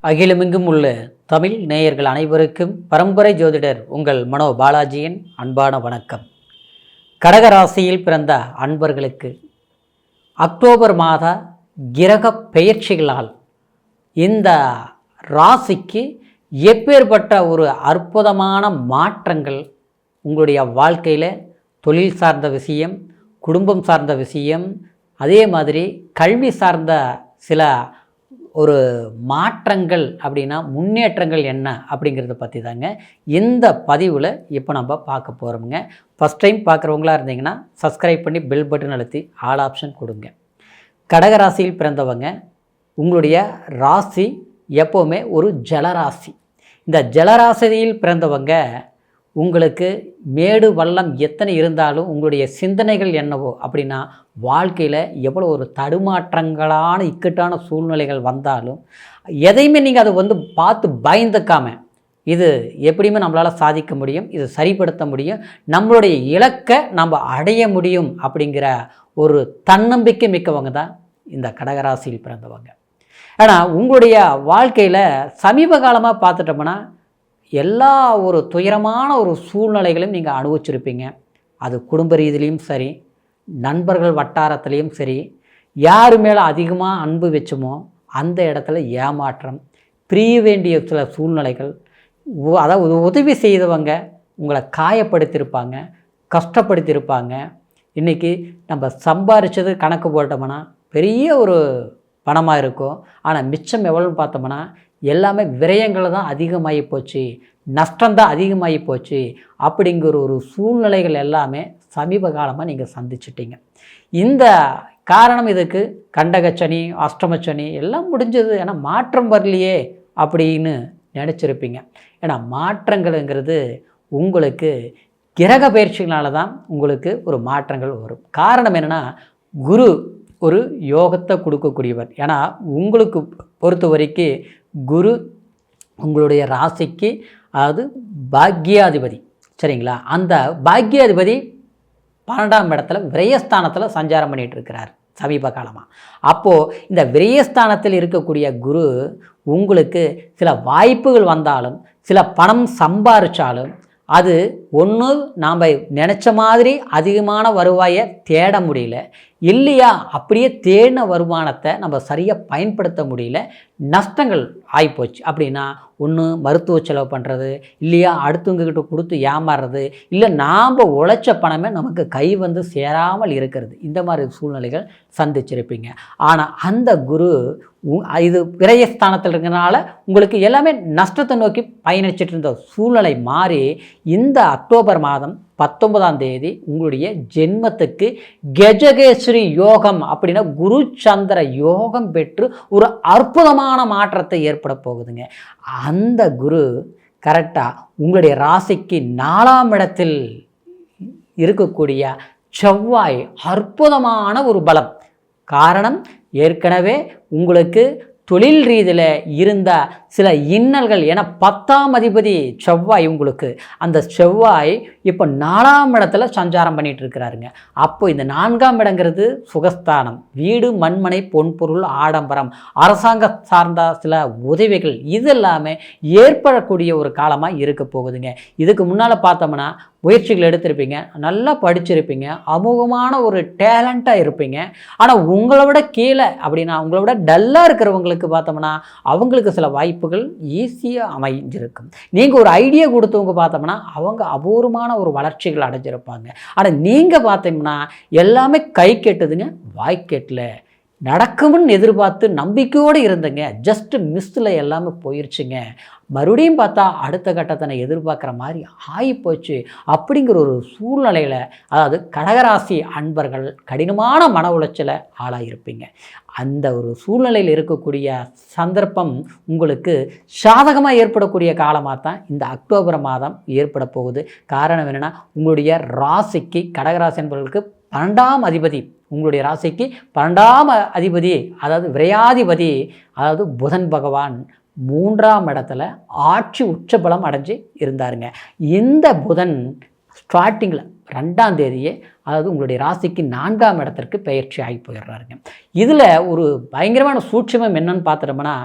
அகிலமெங்கும் உள்ள தமிழ் நேயர்கள் அனைவருக்கும் பரம்பரை ஜோதிடர் உங்கள் மனோ பாலாஜியின் அன்பான வணக்கம். கடகராசியில் பிறந்த அன்பர்களுக்கு அக்டோபர் மாத கிரக பெயர்ச்சிகளால் இந்த ராசிக்கு எப்பேற்பட்ட ஒரு அற்புதமான மாற்றங்கள் உங்களுடைய வாழ்க்கையில் தொழில் சார்ந்த விஷயம், குடும்பம் சார்ந்த விஷயம், அதே மாதிரி கல்வி சார்ந்த சில ஒரு மாற்றங்கள் அப்படின்னா முன்னேற்றங்கள் என்ன அப்படிங்கிறத பற்றி தாங்க இந்த பதிவில் இப்போ நம்ம பார்க்க போகிறோமுங்க. ஃபஸ்ட் டைம் பார்க்குறவங்களா இருந்தீங்கன்னா சப்ஸ்கிரைப் பண்ணி பெல் பட்டன் அழுத்தி ஆல் ஆப்ஷன் கொடுங்க. கடகராசியில் பிறந்தவங்க, உங்களுடைய ராசி எப்போவுமே ஒரு ஜலராசி. இந்த ஜலராசியில் பிறந்தவங்க உங்களுக்கு மேடு வள்ளம் எத்தனை இருந்தாலும் உங்களுடைய சிந்தனைகள் என்னவோ அப்படின்னா வாழ்க்கையில் எவ்வளோ ஒரு தடுமாற்றங்களான இக்கட்டான சூழ்நிலைகள் வந்தாலும் எதையுமே நீங்கள் அதை பார்த்து பயந்துக்காமல் இது எப்படியுமே நம்மளால் சாதிக்க முடியும், இது சரிப்படுத்த முடியும், நம்மளுடைய இலக்கை நம்ம அடைய முடியும் அப்படிங்கிற ஒரு தன்னம்பிக்கை மிக்கவங்க தான் இந்த கடகராசியில் பிறந்தவங்க. ஆனால் உங்களுடைய வாழ்க்கையில் சமீப காலமாக பார்த்துட்டோம்னா எல்லா ஒரு துயரமான ஒரு சூழ்நிலைகளையும் நீங்கள் அனுபவிச்சிருப்பீங்க. அது குடும்ப ரீதியிலையும் சரி, நண்பர்கள் வட்டாரத்துலேயும் சரி, யார் மேலே அதிகமாக அன்பு வச்சோமோ அந்த இடத்துல ஏமாற்றம், பிரிய வேண்டிய சில சூழ்நிலைகள், அதாவது உதவி செய்தவங்க உங்களை காயப்படுத்தியிருப்பாங்க, கஷ்டப்படுத்தியிருப்பாங்க. இன்றைக்கி நம்ம சம்பாரித்தது கணக்கு போட்டோம்னா பெரிய ஒரு பணமாக இருக்கும். ஆனால் மிச்சம் எவ்வளோன்னு பார்த்தோம்னா எல்லாமே விரயங்கள் தான் அதிகமாகி போச்சு, நஷ்டம்தான் அதிகமாகி போச்சு அப்படிங்கிற ஒரு சூழ்நிலைகள் எல்லாமே சமீப காலமாக நீங்கள் சந்திச்சிட்டிங்க. இந்த காரணம் இதுக்கு கண்டகச்சனி, அஷ்டமச்சனி எல்லாம் முடிஞ்சது. ஏன்னா மாற்றம் வரலையே அப்படின்னு நினச்சிருப்பீங்க. ஏன்னா மாற்றங்கள்ங்கிறது உங்களுக்கு கிரக பயிற்சிகளால தான் உங்களுக்கு ஒரு மாற்றங்கள் வரும். காரணம் என்னென்னா குரு ஒரு யோகத்தை கொடுக்கக்கூடியவர். ஏன்னா உங்களுக்கு பொறுத்த வரைக்கும் குரு உங்களுடைய ராசிக்கு அதாவது பாக்யாதிபதி, சரிங்களா? அந்த பாக்யாதிபதி 12ஆம் இடத்துல விரயஸ்தானத்தில் சஞ்சாரம் பண்ணிகிட்டு இருக்கிறார் சமீப காலமாக. அப்போது இந்த விரயஸ்தானத்தில் இருக்கக்கூடிய குரு உங்களுக்கு சில வாய்ப்புகள் வந்தாலும், சில பணம் சம்பாரித்தாலும் அது ஒன்று நாம் நினச்ச மாதிரி அதிகமான வருவாயை தேட முடியல, இல்லையா அப்படியே தேடின வருமானத்தை நம்ம சரியாக பயன்படுத்த முடியல, நஷ்டங்கள் ஆகிப்போச்சு. அப்படின்னா ஒன்று மருத்துவ செலவு பண்ணுறது, இல்லையா அடுத்தவங்கக்கிட்ட கொடுத்து ஏமாறுறது, இல்லை நாம் உழைச்ச பணமே நமக்கு கை சேராமல் இருக்கிறது. இந்த மாதிரி சூழ்நிலைகள் சந்திச்சிருப்பீங்க. ஆனால் அந்த குரு இது விரயஸ்தானத்தில் இருக்கிறனால உங்களுக்கு எல்லாமே நஷ்டத்தை நோக்கி பயணிச்சிட்டு இருந்த சூழ்நிலை மாறி இந்த அக்டோபர் மாதம் 19ஆம் தேதி உங்களுடைய ஜென்மத்துக்கு கஜகேஸ்வரி யோகம் அப்படின்னா குரு சந்திர யோகம் பெற்று ஒரு அற்புதமான மாற்றத்தை ஏற்பட போகுதுங்க. அந்த குரு கரெக்டாக உங்களுடைய ராசிக்கு 4ஆம் இடத்தில் இருக்கக்கூடிய செவ்வாய் அற்புதமான ஒரு பலம். காரணம் ஏற்கனவே உங்களுக்கு தொழில் ரீதியில் இருந்த சில இன்னல்கள், ஏன்னா 10ஆம் அதிபதி செவ்வாய் உங்களுக்கு, அந்த செவ்வாய் இப்போ 4ஆம் இடத்துல சஞ்சாரம் பண்ணிகிட்டு இருக்கிறாருங்க. அப்போ இந்த 4ஆம் இடங்கிறது சுகஸ்தானம், வீடு மண்மனை பொன்பொருள் ஆடம்பரம், அரசாங்க சார்ந்த சில உதவிகள், இது எல்லாமே ஏற்படக்கூடிய ஒரு காலமாக இருக்க போகுதுங்க. இதுக்கு முன்னால் பார்த்தோம்னா முயற்சிகள் எடுத்திருப்பீங்க, நல்லா படிச்சிருப்பீங்க, அமோகமான ஒரு டேலண்ட்டாக இருப்பீங்க. ஆனால் உங்களை விட கீழே அப்படின்னா உங்களை விட டல்லாக இருக்கிறவங்களுக்கு பார்த்தோம்னா அவங்களுக்கு சில வாய்ப்புகள் ஈஸியாக அமைஞ்சிருக்கும். நீங்கள் ஒரு ஐடியா கொடுத்தவங்க பார்த்தோம்னா அவங்க அபூர்வமான ஒரு வளர்ச்சிகள் அடைஞ்சிருப்பாங்க. ஆனால் நீங்கள் பார்த்தீங்கன்னா எல்லாமே கை கெட்டுதுங்க, வாய்க்கெட்டில் நடக்கும்னு எதிர்பார்த்து நம்பிக்கையோடு இருந்தங்க, ஜஸ்ட் மிஸ்ஸில் எல்லாமே போயிடுச்சுங்க. மறுபடியும் பார்த்தா அடுத்த கட்டத்தை நான் எதிர்பார்க்குற மாதிரி ஆகிப்போச்சு அப்படிங்கிற ஒரு சூழ்நிலையில், அதாவது கடகராசி அன்பர்கள் கடினமான மன உளைச்சலை ஆளாகிருப்பீங்க. அந்த ஒரு சூழ்நிலையில் இருக்கக்கூடிய சந்தர்ப்பம் உங்களுக்கு சாதகமாக ஏற்படக்கூடிய காலமாக தான் இந்த அக்டோபர் மாதம் ஏற்பட போகுது. காரணம் என்னென்னா உங்களுடைய ராசிக்கு கடகராசி அன்பர்களுக்கு 12ஆம் அதிபதி, உங்களுடைய ராசிக்கு 12ஆம் அதிபதி அதாவது விரையாதிபதி அதாவது புதன் பகவான் 3ஆம் இடத்துல ஆட்சி உச்சபலம் அடைஞ்சு இருந்தாருங்க. இந்த புதன் ஸ்டார்டிங்கில் 2ஆம் தேதியே அதாவது உங்களுடைய ராசிக்கு 4ஆம் இடத்திற்கு பெயர்ச்சி ஆகி போயிடுறாருங்க. இதில் ஒரு பயங்கரமான சூட்சமம் என்னன்னு பார்த்துட்டோம்னா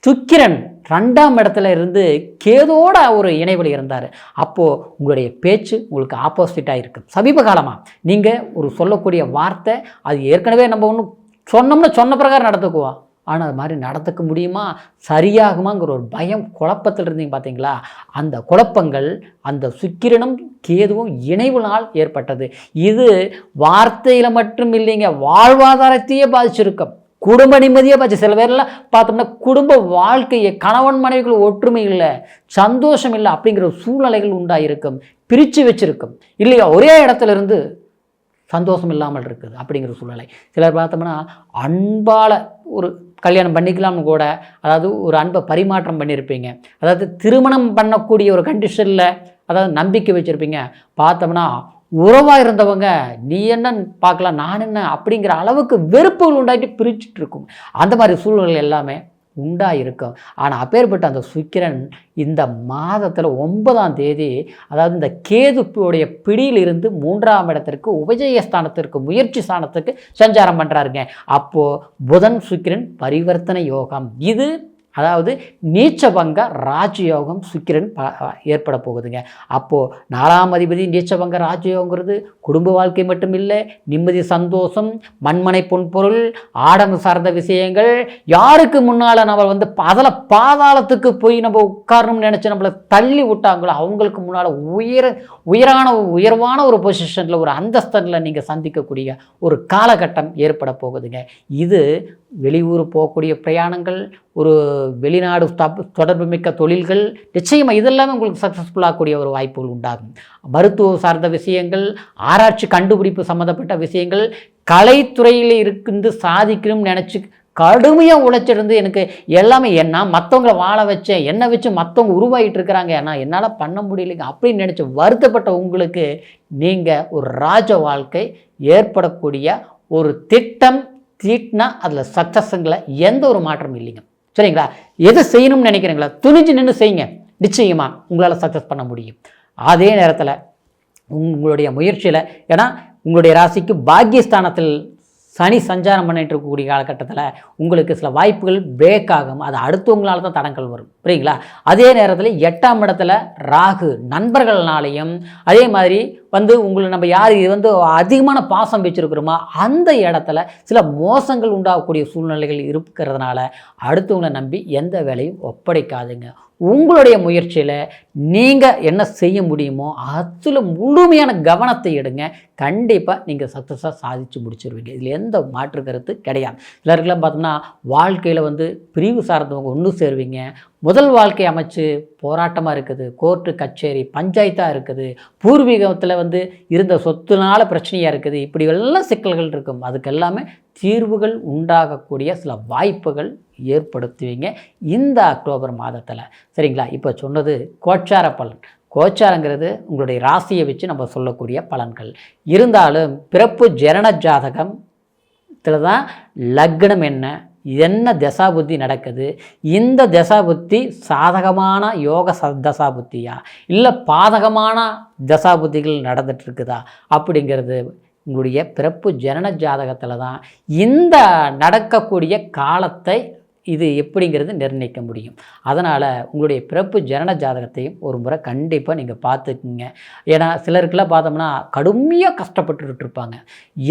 சுக்கிரன் 2ஆம் இடத்துல இருந்து கேதோட ஒரு இணைவில் இருந்தார். அப்போது உங்களுடைய பேச்சு உங்களுக்கு ஆப்போசிட்டாக இருக்குது. சமீப காலமாக நீங்கள் ஒரு சொல்லக்கூடிய வார்த்தை அது ஏற்கனவே நம்ம ஒன்று சொன்னோம்னா சொன்ன பிரகாரம் நடந்துக்குவோம். ஆனால் அது மாதிரி நடந்துக்க முடியுமா, சரியாகுமாங்கிற ஒரு பயம் குழப்பத்தில் இருந்தீங்க பார்த்தீங்களா? அந்த குழப்பங்கள் அந்த சுக்கிரனும் கேதுவும் இணைவுனால் ஏற்பட்டது. இது வார்த்தையில் மட்டும் இல்லைங்க, வாழ்வாதாரத்தையே பாதிச்சிருக்கும், குடும்ப நிம்மதியாக பார்த்து. சில பேர்லாம் பார்த்தோம்னா குடும்ப வாழ்க்கையை கணவன் மனைவிகள் ஒற்றுமை இல்லை, சந்தோஷம் இல்லை அப்படிங்கிற சூழ்நிலைகள் உண்டாயிருக்கும், பிரித்து வச்சிருக்கும் இல்லையா? ஒரே இடத்துல இருந்து சந்தோஷம் இல்லாமல் இருக்குது அப்படிங்கிற சூழ்நிலை. சிலர் பார்த்தோம்னா அன்பால் ஒரு கல்யாணம் பண்ணிக்கலாம்னு கூட, அதாவது ஒரு அன்பை பரிமாற்றம் பண்ணியிருப்பீங்க, அதாவது திருமணம் பண்ணக்கூடிய ஒரு கண்டிஷனில் அதாவது நம்பிக்கை வச்சுருப்பீங்க. பார்த்தோம்னா உறவாக இருந்தவங்க நீ என்ன பார்க்கலாம் நான் என்ன அப்படிங்கிற அளவுக்கு வெறுப்புகள் உண்டாகிட்டு பிரிச்சுட்டு இருக்கும். அந்த மாதிரி சூழ்நிலை எல்லாமே உண்டாயிருக்கும். ஆனால் அப்பேற்பட்ட அந்த சுக்கிரன் இந்த மாதத்தில் 9ஆம் தேதி, அதாவது இந்த கேதுப்புடைய பிடியிலிருந்து 3ஆம் இடத்திற்கு உபஜயஸ்தானத்திற்கு முயற்சி ஸ்தானத்துக்கு சஞ்சாரம் பண்ணுறாருங்க. அப்போது புதன் சுக்கிரன் பரிவர்த்தனை யோகம், இது அதாவது நீச்சபங்க ராஜயோகம் சுக்கிரன் ஏற்பட போகுதுங்க. அப்போது 4ஆம் அதிபதி நீச்சபங்க ராஜயோகங்கிறது குடும்ப வாழ்க்கை மட்டும் இல்லை, நிம்மதி, சந்தோஷம், மண்மனை பொன்பொருள், ஆடம்பு சார்ந்த விஷயங்கள், யாருக்கு முன்னால் நம்ம அதில் பாதாளத்துக்கு போய் நம்ம உட்காரணும்னு நினச்சி நம்மளை தள்ளி விட்டாங்களோ அவங்களுக்கு முன்னால் உயர்வான ஒரு பொசிஷனில் ஒரு அந்தஸ்தில் நீங்கள் சந்திக்கக்கூடிய ஒரு காலகட்டம் ஏற்பட போகுதுங்க. இது வெளியூர் போகக்கூடிய பிரயாணங்கள், ஒரு வெளிநாடு தொடர்பு மிக்க தொழில்கள், நிச்சயமாக இதெல்லாமே உங்களுக்கு சக்ஸஸ்ஃபுல்லாகக்கூடிய ஒரு வாய்ப்புகள் உண்டாகும். மருத்துவ சார்ந்த விஷயங்கள், ஆராய்ச்சி கண்டுபிடிப்பு சம்மந்தப்பட்ட விஷயங்கள், கலைத்துறையில் இருந்து சாதிக்கணும்னு நினச்சி கடுமையாக உழைச்சிருந்து எனக்கு எல்லாமே நான் மற்றவங்கள வாழ வச்சேன், என்னை வச்சு மற்றவங்க உருவாகிட்டு இருக்கிறாங்க, நான் என்னால் பண்ண முடியலைங்க அப்படின்னு நினச்சி வருத்தப்பட்ட உங்களுக்கு நீங்கள் ஒரு ராஜ வாழ்க்கை ஏற்படக்கூடிய ஒரு திட்டம் தீட்டினா அதில் சக்ஸஸுங்களை எந்த ஒரு மாற்றமும் இல்லைங்க. சரிங்களா? எது செய்யணும்னு நினைக்கிறீங்களா துணிஞ்சு நின்று செய்யுங்க, நிச்சயமாக உங்களால் சக்ஸஸ் பண்ண முடியும். அதே நேரத்தில் உங்களுடைய முயற்சியில், ஏன்னா உங்களுடைய ராசிக்கு பாக்கியஸ்தானத்தில் சனி சஞ்சாரம் பண்ணிட்டு இருக்கக்கூடிய காலகட்டத்தில் உங்களுக்கு சில வாய்ப்புகள் பிரேக் ஆகும், அது அடுத்தவங்களால தான் தடங்கள் வரும், புரியுங்களா? அதே நேரத்தில் 8ஆம் இடத்துல ராகு நண்பர்கள்னாலையும், அதே மாதிரி உங்களை நம்ம யார் அதிகமான பாசம் வச்சுருக்கிறோமோ அந்த இடத்துல சில மோசங்கள் உண்டாகக்கூடிய சூழ்நிலைகள் இருக்கிறதுனால அடுத்தவங்களை நம்பி எந்த வேலையும் ஒப்படைக்காதுங்க. உங்களுடைய முயற்சியில் நீங்கள் என்ன செய்ய முடியுமோ அதில் முழுமையான கவனத்தை எடுங்க, கண்டிப்பாக நீங்கள் சக்ஸஸாக சாதித்து முடிச்சிருவீங்க. இதில் எந்த மாற்று கருத்து கிடையாது. சிலருக்கெல்லாம் பார்த்தோம்னா வாழ்க்கையில் பிரிவு சார்ந்தவங்க ஒன்று சேருவீங்க, முதல் வாழ்க்கை அமைச்சு போராட்டமாக இருக்குது, கோர்ட்டு கச்சேரி பஞ்சாயத்தாக இருக்குது, பூர்வீகத்தில் இருந்த சொத்துனால பிரச்சனையாக இருக்குது, இப்படி எல்லாம் சிக்கல்கள் இருக்கும். அதுக்கெல்லாமே தீர்வுகள் உண்டாகக்கூடிய சில வாய்ப்புகள் ஏற்படுத்துவீங்க இந்த அக்டோபர் மாதத்தில். சரிங்களா? இப்போ சொன்னது கோச்சார பலன். கோச்சாரங்கிறது உங்களுடைய ராசியை வச்சு நம்ம சொல்லக்கூடிய பலன்கள். இருந்தாலும் பிறப்பு ஜனன ஜாதகத்தில் தான் லக்னம் என்ன தசாபுத்தி நடக்குது, இந்த தசாபுத்தி சாதகமான யோக தசாபுத்தியா இல்லை பாதகமான தசாபுத்திகள் நடந்துகிட்ருக்குதா அப்படிங்கிறது உங்களுடைய பிறப்பு ஜனன ஜாதகத்தில் தான் இந்த நடக்கக்கூடிய காலத்தை இது எப்படிங்கிறது நிர்ணயிக்க முடியும். அதனால் உங்களுடைய பிறப்பு ஜனன ஜாதகத்தையும் ஒரு முறை கண்டிப்பாக நீங்கள் பார்த்துக்குங்க. ஏன்னா சிலருக்கெல்லாம் பார்த்தோம்னா கடுமையாக கஷ்டப்பட்டுட்டு இருப்பாங்க,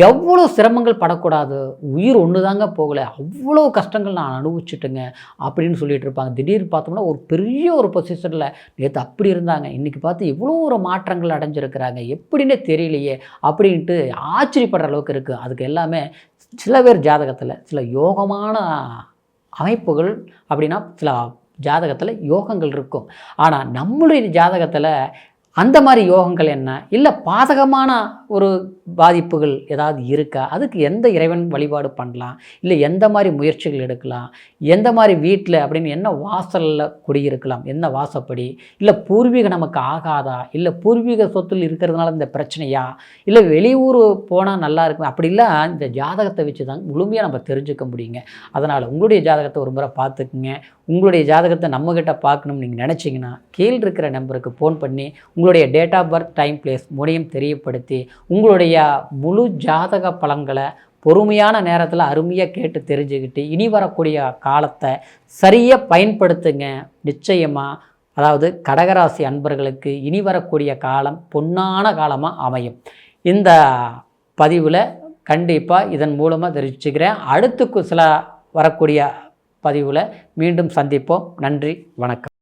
எவ்வளோ சிரமங்கள் படக்கூடாது, உயிர் ஒன்று தாங்க போகலை, அவ்வளோ கஷ்டங்கள் நான் அனுபவிச்சுட்டுங்க அப்படின்னு சொல்லிட்டு இருப்பாங்க. திடீர்னு பார்த்தோம்னா ஒரு பெரிய ஒரு பொசிஷனில் நேற்று அப்படி இருந்தாங்க, இன்றைக்கி பார்த்து இவ்வளோ ஒரு மாற்றங்கள் அடைஞ்சிருக்கிறாங்க, எப்படின்னே தெரியலையே அப்படின்ட்டு ஆச்சரியப்படுற அளவுக்கு இருக்குது. அதுக்கு எல்லாமே சில பேர் ஜாதகத்தில் சில யோகமான அமைப்புகள் அப்படின்னா சில ஜாதகத்தில் யோகங்கள் இருக்கும். ஆனால் நம்மளுடைய ஜாதகத்தில் அந்த மாதிரி யோகங்கள் என்ன இல்லை பாதகமான ஒரு பாதிப்புகள் ஏதாவது இருக்கா, அதுக்கு எந்த இறைவன் வழிபாடு பண்ணலாம், இல்லை எந்த மாதிரி முயற்சிகள் எடுக்கலாம், எந்த மாதிரி வீட்டில் அப்படின்னு என்ன வாசலில் குடியிருக்கலாம், என்ன வாசப்படி, இல்லை பூர்வீகம் நமக்கு ஆகாதா, இல்லை பூர்வீக சொத்தில் இருக்கிறதுனால இந்த பிரச்சனையா, இல்லை வெளியூர் போனால் நல்லா இருக்கும், அப்படிலாம் இந்த ஜாதகத்தை வச்சு தான் முழுமையாக நம்ம தெரிஞ்சுக்க முடியுங்க. அதனால் உங்களுடைய ஜாதகத்தை ஒரு முறை பார்த்துக்குங்க. உங்களுடைய ஜாதகத்தை நம்மக்கிட்ட பார்க்கணும்னு நீங்கள் நினச்சிங்கன்னா கீழ் இருக்கிற நம்பருக்கு ஃபோன் பண்ணி உங்களுடைய date of birth, time, place மூணையும் தெரியப்படுத்தி உங்களுடைய முழு ஜாதக பலன்களை பொறுமையான நேரத்தில் அருமையாக கேட்டு தெரிஞ்சுக்கிட்டு இனி வரக்கூடிய காலத்தை சரியாக பயன்படுத்துங்க. நிச்சயமாக அதாவது கடகராசி அன்பர்களுக்கு இனி வரக்கூடிய காலம் பொன்னான காலமாக அமையும். இந்த பதிவில் கண்டிப்பாக இதன் மூலமாக தெரிவிச்சுக்கிறேன். அடுத்து சில வரக்கூடிய பதிவில் மீண்டும் சந்திப்போம். நன்றி, வணக்கம்.